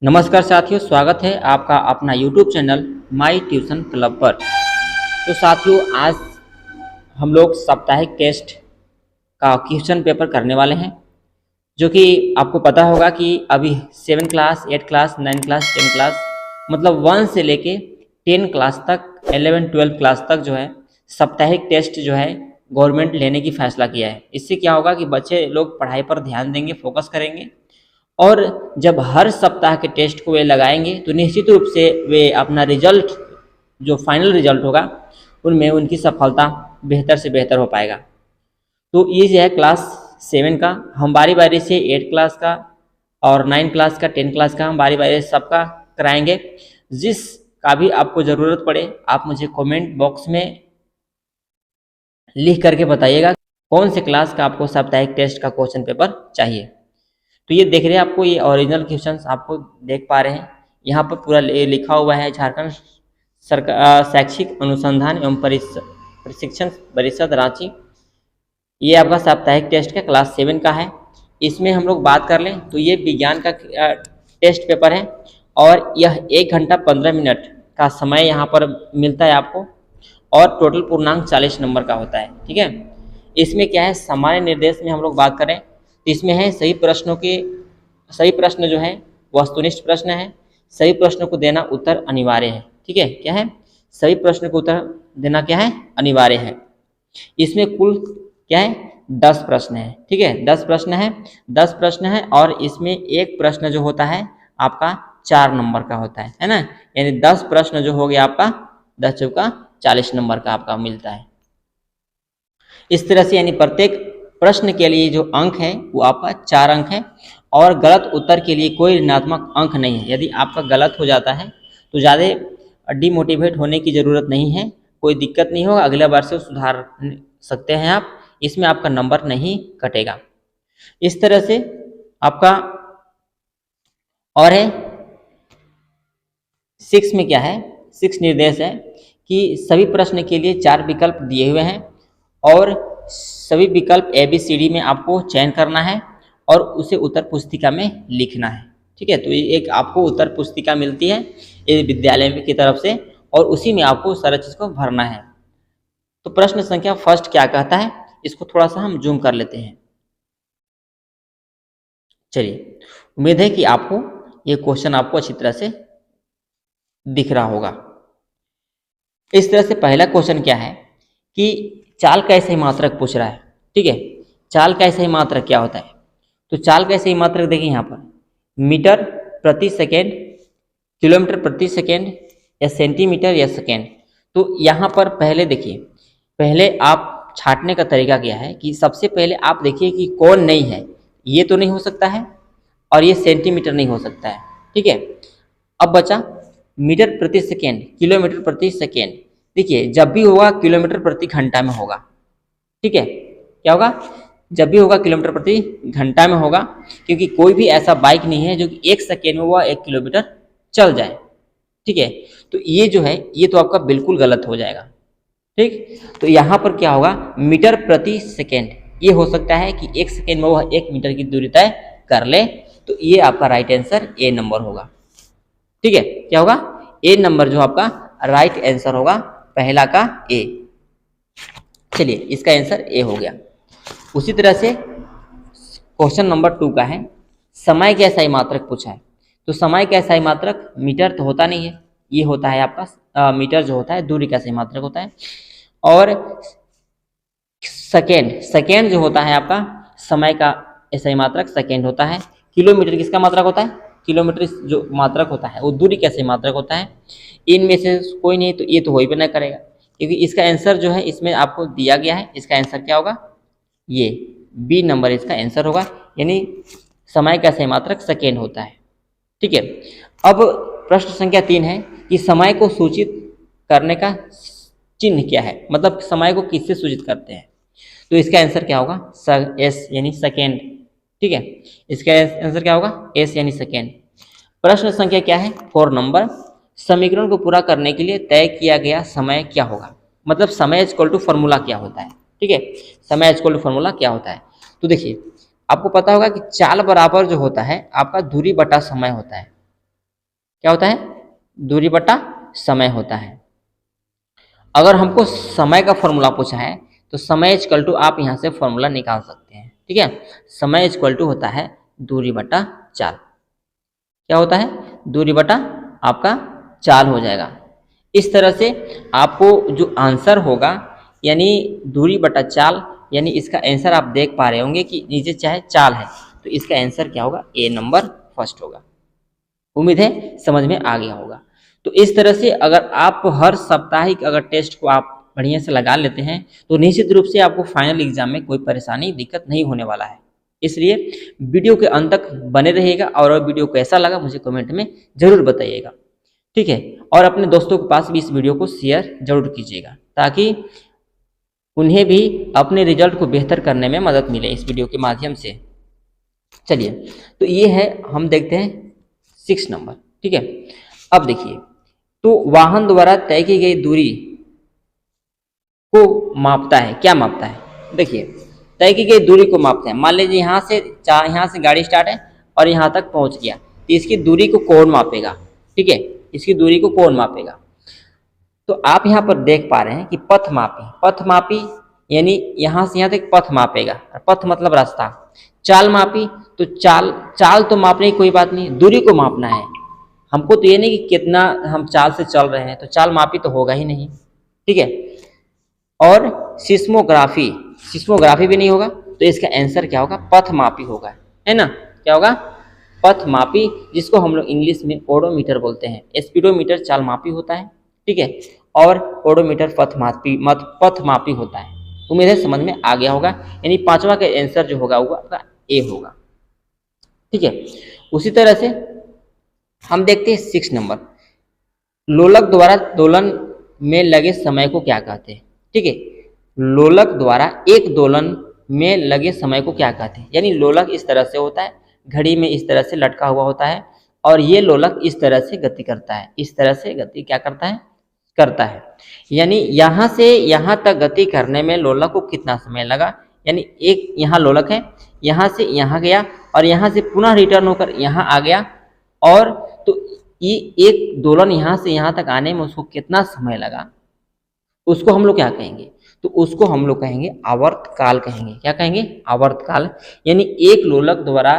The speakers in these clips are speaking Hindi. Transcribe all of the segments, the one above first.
नमस्कार साथियों, स्वागत है आपका अपना YouTube channel my tuition club पर। तो साथियों, आज हम लोग साप्ताहिक टेस्ट का क्वेश्चन पेपर करने वाले हैं, जो कि आपको पता होगा कि अभी 7 क्लास, 8 क्लास, 9 क्लास, 10 क्लास मतलब 1 से लेके 10 क्लास तक, 11, 12 क्लास तक जो है साप्ताहिक टेस्ट जो है गवर्नमेंट लेने की फैसला किया है। इससे क्या होगा कि बच्चे लोग पढ़ाई पर ध्यान देंगे, फोकस करेंगे, और जब हर सप्ताह के टेस्ट को वे लगाएंगे तो निश्चित रूप से वे अपना रिजल्ट, जो फाइनल रिजल्ट होगा, उनमें उनकी सफलता बेहतर से बेहतर हो पाएगा। तो ये जो है क्लास 7 का, हम बारी बारी से 8 क्लास का और 9 क्लास का, 10 क्लास का हम बारी बारी से सबका कराएंगे। जिस का भी आपको ज़रूरत पड़े आप मुझे कमेंट बॉक्स में लिख करके बताइएगा कौन से क्लास का आपको साप्ताहिक टेस्ट का क्वेश्चन पेपर चाहिए। तो ये देख रहे हैं, आपको ये ओरिजिनल क्वेश्चंस आपको देख पा रहे हैं। यहाँ पर पूरा लिखा हुआ है झारखंड सरकार शैक्षिक अनुसंधान एवं प्रशिक्षण परिषद रांची। ये आपका साप्ताहिक टेस्ट का क्लास 7 का है। इसमें हम लोग बात कर लें तो ये विज्ञान का टेस्ट पेपर है और यह 1 घंटा 15 मिनट का समय यहाँ पर मिलता है आपको, और टोटल पूर्णांक 40 नंबर का होता है। ठीक है, इसमें क्या है, सामान्य निर्देश में हम लोग बात करें तो इसमें है सही प्रश्न जो है वस्तुनिष्ठ प्रश्न है। सही प्रश्न को देना उत्तर अनिवार्य है। ठीक है, क्या है, सही प्रश्न को उत्तर देना क्या है, अनिवार्य है। इसमें कुल क्या है, 10 प्रश्न है। ठीक है, 10 प्रश्न है, 10 प्रश्न है, और इसमें एक प्रश्न जो होता है आपका 4 नंबर का होता है ना। यानी 10 प्रश्न जो हो गया आपका 10 चौका 40 नंबर का आपका मिलता है। इस तरह से यानी प्रत्येक प्रश्न के लिए जो अंक है वो आपका 4 अंक है, और गलत उत्तर के लिए कोई ऋणात्मक अंक नहीं है। यदि आपका गलत हो जाता है तो ज़्यादा डिमोटिवेट होने की ज़रूरत नहीं है, कोई दिक्कत नहीं होगा, अगले बार से सुधार सकते हैं आप, इसमें आपका नंबर नहीं कटेगा। इस तरह से आपका और है 6 में क्या है, 6 निर्देश है कि सभी प्रश्न के लिए 4 विकल्प दिए हुए हैं, और सभी विकल्प ABCD में आपको चयन करना है और उसे उत्तर पुस्तिका में लिखना है। ठीक है, तो ये एक आपको उत्तर पुस्तिका मिलती है ये विद्यालय की तरफ से, और उसी में आपको सारा चीज़ को भरना है। तो प्रश्न संख्या फर्स्ट क्या कहता है, इसको थोड़ा सा हम जूम कर लेते हैं। चलिए, उम्मीद है कि आपको ये क्वेश्चन आपको अच्छी तरह से दिख रहा होगा। इस तरह से पहला क्वेश्चन क्या है कि चाल का सही मात्रक पूछ रहा है। ठीक है, चाल का सही मात्रक क्या होता है, तो चाल का सही मात्रक देखिए यहाँ पर मीटर प्रति सेकेंड, किलोमीटर प्रति सेकेंड, या सेंटीमीटर या सेकेंड। तो यहाँ पर पहले देखिए, पहले आप छांटने का तरीका क्या है कि सबसे पहले आप देखिए कि कौन नहीं है, ये तो नहीं हो सकता है और ये सेंटीमीटर नहीं हो सकता है। ठीक है, अब बचा मीटर प्रति सेकेंड, किलोमीटर प्रति सेकेंड। देखिए, जब भी होगा किलोमीटर प्रति घंटा में होगा। ठीक है, क्या होगा, जब भी होगा किलोमीटर प्रति घंटा में होगा, क्योंकि कोई भी ऐसा बाइक नहीं है जो कि 1 सेकेंड में वह 1 किलोमीटर चल जाए। ठीक है, तो ये जो है ये तो आपका बिल्कुल गलत हो जाएगा। ठीक, तो यहाँ पर क्या होगा, मीटर प्रति सेकेंड, ये हो सकता है कि 1 सेकेंड में वह 1 मीटर की दूरी तय कर ले, तो ये आपका राइट आंसर ए नंबर होगा। ठीक है, क्या होगा, ए नंबर जो आपका राइट आंसर होगा, पहला का ए। चलिए, इसका आंसर ए हो गया। उसी तरह से क्वेश्चन नंबर 2 का है, समय का सही मात्रक पूछा है। तो समय का सही मात्रक मीटर तो होता नहीं है, ये होता है आपका मीटर जो होता है दूरी का सही मात्रक होता है, और सेकेंड जो होता है आपका समय का सही मात्रक सेकेंड होता है। किलोमीटर किसका मात्रक होता है, किलोमीटर जो मात्रक होता है वो दूरी का सही मात्रक होता है। इनमें से कोई नहीं, तो ये तो हो ही बना करेगा, क्योंकि इसका आंसर जो है इसमें आपको दिया गया है। इसका आंसर क्या होगा, ये बी नंबर इसका आंसर होगा, यानी समय का सही मात्रक सेकेंड होता है। ठीक है, अब प्रश्न संख्या 3 है कि समय को सूचित करने का चिन्ह क्या है, मतलब समय को किससे सूचित करते हैं। तो इसका आंसर क्या होगा, एस यानी सेकेंड। ठीक है, इसका आंसर क्या होगा, एस यानी सेकेंड। प्रश्न संख्या क्या है, 4 नंबर, समीकरण को पूरा करने के लिए तय किया गया समय क्या होगा, मतलब समय इक्वल टू फॉर्मूला क्या होता है। ठीक है, समय इक्वल टू फॉर्मूला क्या होता है, तो देखिए आपको पता होगा कि चाल बराबर जो होता है आपका दूरी बटा समय होता है। क्या होता है? दूरी बटा समय होता है। अगर हमको समय का फॉर्मूला पूछा है तो समय इक्वल टू, आप यहाँ से फॉर्मूला निकाल सकते हैं, ठीक है। समय इक्वल टू होता है दूरी बटा चाल। क्या होता है? दूरी बटा आपका चाल हो जाएगा। इस तरह से आपको जो आंसर होगा यानी दूरी बटा चाल, यानी इसका आंसर आप देख पा रहे होंगे कि नीचे चाहे चाल है, तो इसका आंसर क्या होगा? ए नंबर फर्स्ट होगा। उम्मीद है समझ में आ गया होगा। तो इस तरह से अगर आप हर साप्ताहिक अगर टेस्ट को आप बढ़िया से लगा लेते हैं तो निश्चित रूप से आपको फाइनल एग्जाम में कोई परेशानी दिक्कत नहीं होने वाला है। इसलिए वीडियो के अंत तक बने रहिएगा और वीडियो कैसा लगा मुझे कमेंट में जरूर बताइएगा, ठीक है। और अपने दोस्तों के पास भी इस वीडियो को शेयर जरूर कीजिएगा ताकि उन्हें भी अपने रिजल्ट को बेहतर करने में मदद मिले इस वीडियो के माध्यम से। चलिए, तो ये है, हम देखते हैं 6 नंबर, ठीक है। अब देखिए, तो वाहन द्वारा तय की गई दूरी को मापता है। क्या मापता है? देखिए, तय की गई दूरी को मापते हैं। मान लीजिए यहाँ से गाड़ी स्टार्ट है और यहाँ तक पहुँच गया, तो इसकी दूरी को कौन मापेगा? ठीक है, इसकी दूरी को कौन मापेगा? तो आप यहाँ पर देख पा रहे हैं कि पथ मापी यानी यहाँ से यहाँ तक पथ मापेगा। पथ मतलब रास्ता। चाल मापी, तो चाल तो मापने की कोई बात नहीं, दूरी को मापना है हमको। तो ये नहीं कि कितना हम चाल से चल रहे हैं, तो चाल मापी तो होगा ही नहीं, ठीक है। और सिस्मोग्राफी भी नहीं होगा, तो इसका आंसर क्या होगा? पथ मापी होगा, है ना। क्या होगा? पथ मापी, जिसको हम लोग इंग्लिश में ओडोमीटर बोलते हैं। स्पीडोमीटर चाल मापी होता है, ठीक है, और ओडोमीटर पथ मापी होता है। उम्मीद है समझ में आ गया होगा। यानी पांचवा का आंसर जो होगा वो आपका ए होगा, ठीक है। उसी तरह से हम देखते हैं 6 नंबर, लोलक द्वारा दोलन में लगे समय को क्या कहते हैं? ठीक है, लोलक द्वारा एक दोलन में लगे समय को क्या कहते हैं? यानी लोलक इस तरह से होता है, घड़ी में इस तरह से लटका हुआ होता है, और ये लोलक इस तरह से गति करता है। इस तरह से गति क्या करता है। यानी यहाँ से यहाँ तक गति करने में लोलक को कितना समय लगा? यानी एक यहाँ लोलक है, यहाँ से यहाँ गया और यहाँ से पुनः रिटर्न होकर यहाँ आ गया, और तो ये एक दोलन यहाँ से यहाँ तक आने में उसको कितना समय लगा, उसको हम लोग क्या कहेंगे? तो उसको हम लोग कहेंगे आवर्त काल कहेंगे। क्या कहेंगे? आवर्त काल। यानी एक लोलक द्वारा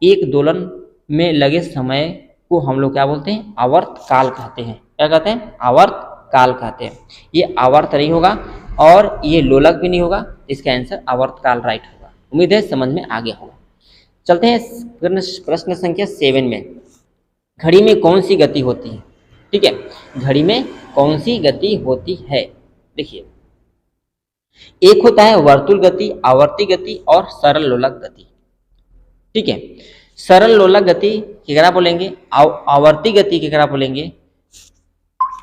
एक दोलन में लगे समय को हम लोग क्या बोलते हैं? आवर्त काल कहते हैं। क्या कहते हैं? आवर्त काल कहते हैं। ये आवर्त नहीं होगा और ये लोलक भी नहीं होगा, इसका आंसर आवर्त काल राइट होगा। उम्मीद है समझ में आ गया होगा। चलते हैं प्रश्न संख्या 7 में। घड़ी में कौन सी गति होती है? ठीक है, घड़ी में कौन सी गति होती है? देखिए, एक होता है वर्तुल गति, आवर्ती गति और सरल लोलक गति। ठीक है, सरल लोलक गति केकरा बोलेंगे, आवर्ती गति केकरा बोलेंगे?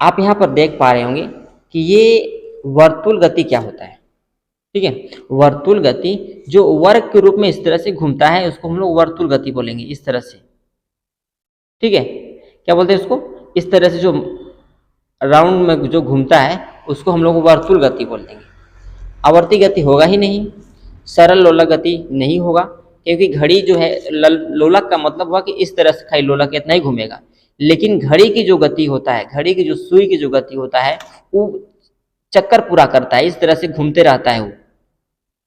आप यहाँ पर देख पा रहे होंगे कि ये वर्तुल गति क्या होता है। ठीक है, वर्तुल गति जो वर्ग के रूप में इस तरह से घूमता है उसको हम लोग वर्तुल गति बोलेंगे, इस तरह से। ठीक है, क्या बोलते हैं उसको? इस तरह से जो राउंड में जो घूमता है उसको हम लोग वर्तुल गति बोल देंगे। आवर्ती गति होगा ही नहीं, सरल लोलक गति नहीं होगा, क्योंकि घड़ी जो है, लोलक का मतलब हुआ कि इस तरह से खाली लोलक इतना ही घूमेगा, लेकिन घड़ी की जो गति होता है, घड़ी की जो सुई की जो गति होता है वो चक्कर पूरा करता है, इस तरह से घूमते रहता है वो।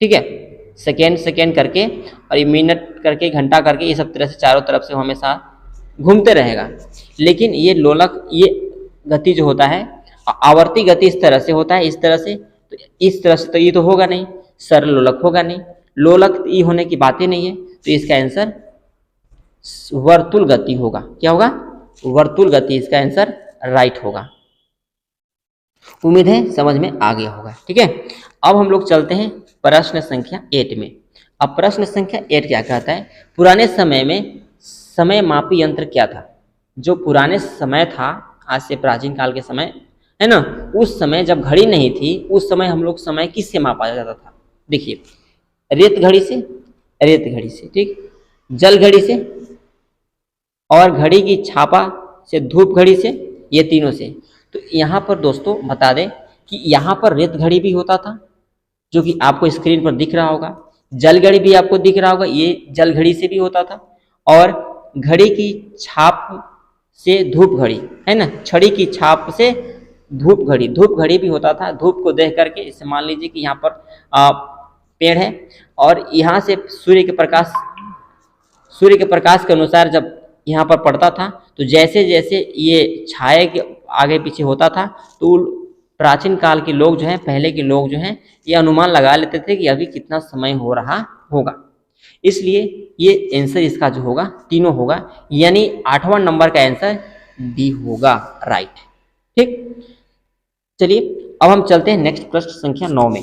ठीक है, सेकेंड करके और ये मिनट करके, घंटा करके, ये सब तरह से चारों तरफ से हमेशा घूमते रहेगा। लेकिन ये लोलक, ये गति जो होता है, आवर्ती गति इस तरह से होता है, इस तरह से, तो इस तरह से तो ये तो होगा नहीं, सरल लोलक होगा नहीं, लोलक ये होने की बात ही नहीं है, तो इसका आंसर वर्तुल गति होगा। क्या होगा? वर्तुल गति, इसका आंसर राइट होगा। उम्मीद है समझ में आ गया होगा। ठीक है, अब हम लोग चलते हैं प्रश्न संख्या 8 में। अब प्रश्न संख्या 8 क्या कहता है? पुराने समय में समय मापी यंत्र क्या था? जो पुराने समय था, आज से प्राचीन काल के समय है ना, उस समय जब घड़ी नहीं थी, उस समय हम लोग समय किससे मापा जाता था? देखिए, रेत घड़ी से, ठीक, जल घड़ी से, और घड़ी की छापा से, धूप घड़ी से, ये तीनों से। तो यहाँ पर दोस्तों बता दें कि यहाँ पर रेत घड़ी भी होता था, जो कि आपको स्क्रीन पर दिख रहा होगा। जल घड़ी भी आपको दिख रहा होगा, ये जल घड़ी से भी होता था। और घड़ी की छाप से धूप घड़ी, है ना, छड़ी की छाप से धूप घड़ी भी होता था। धूप को देख करके, इसे मान लीजिए कि यहाँ पर पेड़ है और यहाँ से सूर्य के प्रकाश के अनुसार जब यहाँ पर पड़ता था तो जैसे जैसे ये छाया के आगे पीछे होता था तो प्राचीन काल के लोग जो हैं, पहले के लोग जो हैं, ये अनुमान लगा लेते थे कि अभी कितना समय हो रहा होगा। इसलिए ये आंसर इसका जो होगा तीनों होगा, यानी 8वां नंबर का आंसर डी होगा, राइट। ठीक, चलिए अब हम चलते हैं नेक्स्ट प्रश्न संख्या 9 में।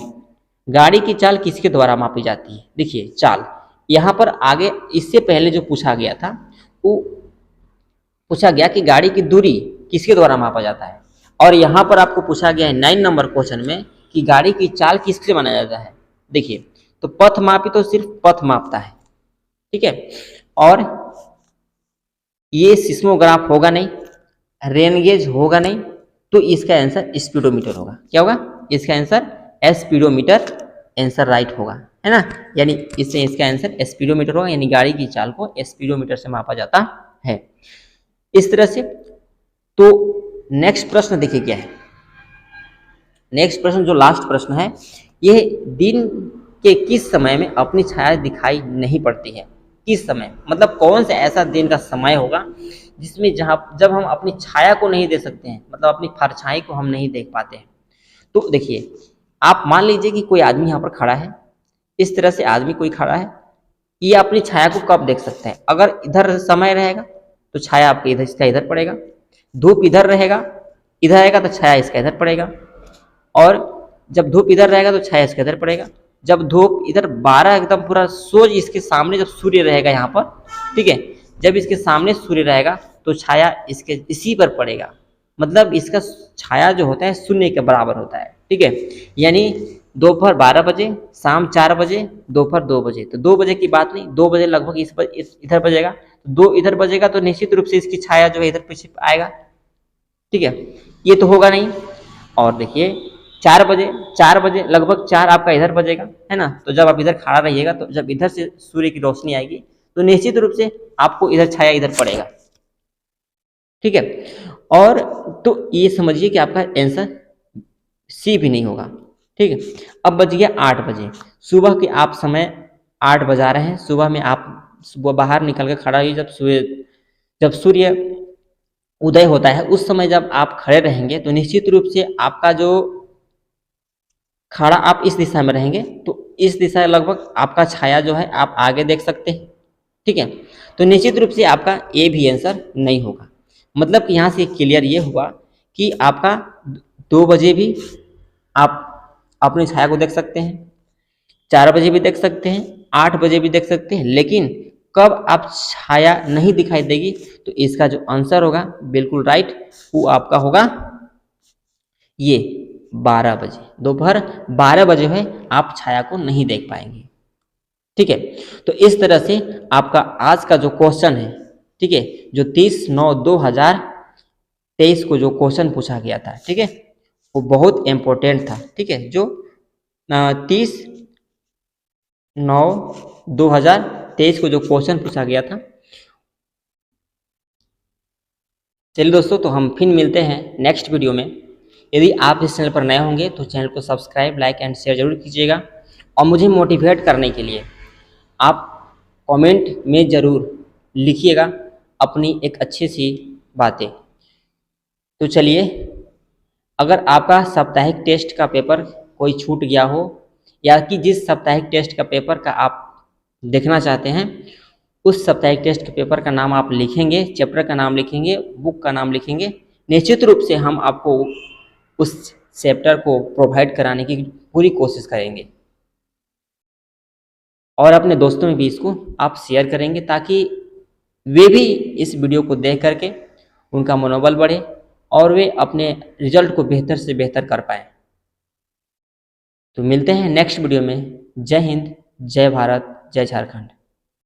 गाड़ी की चाल किसके द्वारा मापी जाती है? देखिए चाल यहाँ पर आगे इससे पहले जो पूछा गया था वो पूछा गया कि गाड़ी की दूरी किसके द्वारा मापा जाता है, और यहाँ पर आपको पूछा गया है 9 नंबर क्वेश्चन में कि गाड़ी की चाल किससे बनाया जाता है। देखिए तो पथ मापी तो सिर्फ पथ मापता है, ठीक है, और ये सिस्मोग्राफ होगा नहीं, रेन गेज होगा नहीं, तो इसका आंसर स्पीडोमीटर होगा। क्या होगा इसका आंसर? स्पीडोमीटर आंसर राइट होगा, है ना, यानी इससे इसका आंसर स्पीडोमीटर होगा, यानी गाड़ी की चाल को स्पीडोमीटर से मापा जाता है। इस तरह से तो नेक्स्ट प्रश्न देखिए क्या है। नेक्स्ट प्रश्न जो लास्ट प्रश्न है, यह दिन के किस समय में अपनी छाया दिखाई नहीं पड़ती है? किस समय, मतलब कौन सा ऐसा दिन का समय होगा जिसमें जब हम अपनी छाया को नहीं देख सकते हैं, मतलब अपनी परछाई को हम नहीं देख पाते हैं। तो देखिए आप मान लीजिए कि कोई आदमी यहाँ पर खड़ा है, इस तरह से आदमी कोई खड़ा है, ये अपनी छाया को कब देख सकते हैं? अगर इधर समय रहेगा तो छाया आपके इधर, इसका इधर पड़ेगा। धूप इधर रहेगा, इधर आएगा तो छाया इसका इधर पड़ेगा, और जब धूप इधर रहेगा तो छाया इसका इधर पड़ेगा। जब धूप इधर 12 एकदम पूरा सोज इसके सामने जब सूर्य रहेगा यहाँ पर, ठीक है, जब इसके सामने सूर्य रहेगा तो छाया इसके इसी पर पड़ेगा, मतलब इसका छाया जो होता है शून्य के बराबर होता है, ठीक है, यानी दोपहर 12 बजे, शाम 4 बजे, दोपहर 2 बजे, तो 2 बजे की बात नहीं, 2 बजे लगभग इधर बजेगा, 2 इधर बजेगा तो निश्चित रूप से इसकी छाया जो है इधर पीछे आएगा, ठीक है, ये तो होगा नहीं। और देखिए 4 बजे लगभग 4 आपका इधर बजेगा, है ना, तो जब आप इधर खड़ा रहिएगा तो जब इधर से सूर्य की रोशनी आएगी तो निश्चित रूप से आपको इधर छाया इधर पड़ेगा, ठीक है। और तो ये समझिए कि आपका आंसर सी भी नहीं होगा, ठीक है। अब बज गया 8 बजे, सुबह के आप समय 8 बजा रहे हैं, सुबह में आप सुबह बाहर निकल कर खड़ा हुई, जब सूर्य उदय होता है उस समय जब आप खड़े रहेंगे तो निश्चित रूप से आपका जो खड़ा आप इस दिशा में रहेंगे तो इस दिशा लगभग आपका छाया जो है आप आगे देख सकते हैं, ठीक है, तो निश्चित रूप से आपका ए भी आंसर नहीं होगा। मतलब कि यहाँ से क्लियर ये हुआ कि आपका 2 बजे भी आप अपनी छाया को देख सकते हैं, 4 बजे भी देख सकते हैं, 8 बजे भी देख सकते हैं, लेकिन कब आप छाया नहीं दिखाई देगी तो इसका जो आंसर होगा बिल्कुल राइट, वो आपका होगा ये 12 बजे, दोपहर 12 बजे है आप छाया को नहीं देख पाएंगे, ठीक है। तो इस तरह से आपका आज का जो क्वेश्चन है, ठीक है, जो 30/9/2023 को जो क्वेश्चन पूछा गया था, ठीक है, वो बहुत इंपॉर्टेंट था, ठीक है, जो 30/9/2023 को जो क्वेश्चन पूछा गया था। चलिए दोस्तों, तो हम फिर मिलते हैं नेक्स्ट वीडियो में। यदि आप इस चैनल पर नए होंगे तो चैनल को सब्सक्राइब, लाइक एंड शेयर जरूर कीजिएगा, और मुझे मोटिवेट करने के लिए आप कमेंट में ज़रूर लिखिएगा अपनी एक अच्छी सी बातें। तो चलिए, अगर आपका साप्ताहिक टेस्ट का पेपर कोई छूट गया हो, या कि जिस साप्ताहिक टेस्ट का पेपर का आप देखना चाहते हैं उस साप्ताहिक टेस्ट के पेपर का नाम आप लिखेंगे, चैप्टर का नाम लिखेंगे, बुक का नाम लिखेंगे, निश्चित रूप से हम आपको उस चैप्टर को प्रोवाइड कराने की पूरी कोशिश करेंगे, और अपने दोस्तों में भी इसको आप शेयर करेंगे ताकि वे भी इस वीडियो को देख करके उनका मनोबल बढ़े और वे अपने रिजल्ट को बेहतर से बेहतर कर पाएँ। तो मिलते हैं नेक्स्ट वीडियो में। जय हिंद, जय भारत, जय झारखंड।